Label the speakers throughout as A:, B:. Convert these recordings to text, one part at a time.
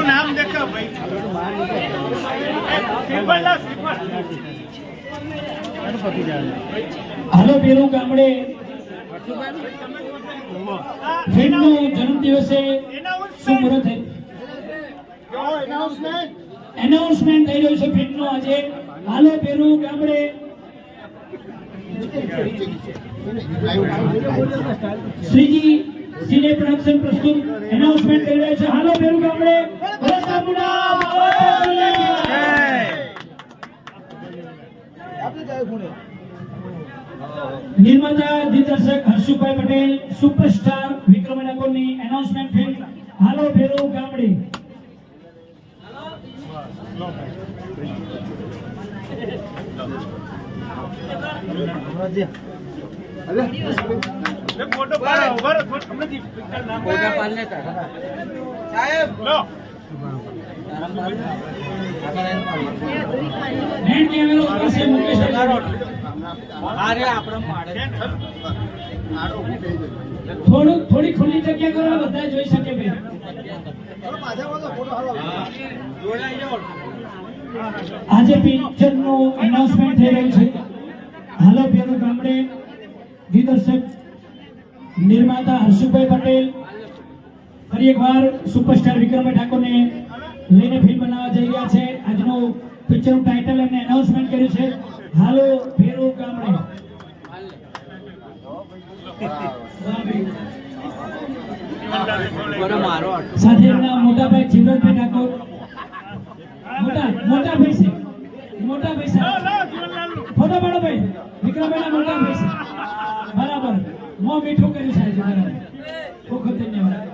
A: નામ દેખો ભાઈ
B: હાલો પેલું ગામડે ફિલ્મનો જન્મદિવસે સુમુહૂર્ત એનાઉન્સમેન્ટ થઈ રહ્યું છે ફિલ્મનો આજે હાલો પેલું ગામડે શ્રીજી સિને પ્રોડક્શન પ્રસ્તુત એનાઉન્સમેન્ટ કરી રહ્યા છે હાલો પેલું ગામડે निर्माता दिग्दर्शक हर्षुभाई पटेल सुपरस्टार विक्रम ठाकुरनी एनाउंसमेंट फिल्म हालो फेरो गामडे
A: फोटो पाडो हमने जी पिक्चर नाम कोगा पालने का साहेब लो
B: नेट कैमरा પાસે મુકેશ
A: अरे આપણે પાડે
B: થોડી ખુલ્લી જગ્યા કરો બધા જોઈ શકે બે આજે પિક્ચર નું એનાઉન્સમેન્ટ થઈ રહ્યું છે હાલો પેલું ગામડે દિગ્દર્શક निर्माता हर्षुभाई पटेल फरी एक बार सुपरस्टार विक्रम ठाकुर ने लईने फिल्म बनावा जई रह्या छे આજનો પિક્ચર નું ટાઇટલ અને એનાઉન્સમેન્ટ કર્યું છે હાલો ફેરો ગામડે સાથે એમના મોટા ભાઈ જીવનભાઈ ઠાકોર મોટા ભાઈ છે ફોટો પાડો ભાઈ વિક્રમભાઈ મોટા ભાઈ છે બરાબર મો મીઠું કર્યું સાહેબ બરાબર ખૂબ ખૂબ ધન્યવાદ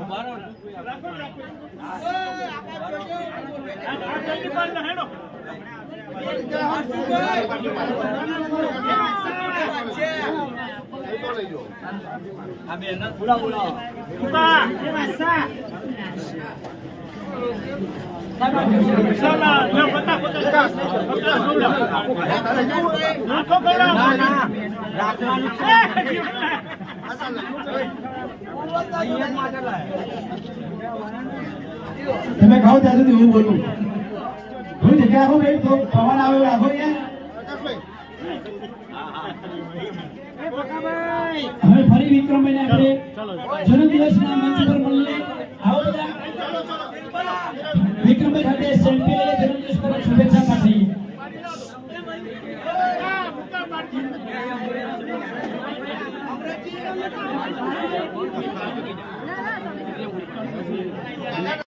B: તમે ખાઓ ત્યાં સુધી હું બોલું હું જગ્યા રાખો ભાઈ તો પવન આવે રાખો યાર હવે ફરી વિક્રમભાઈને આપણે જન્મદિવસના મંચ પર મળીએ આવો બધા વિક્રમભાઈ સાથે સેલ્ફી લઈને જન્મદિવસ પર શુભેચ્છા પાઠવીએ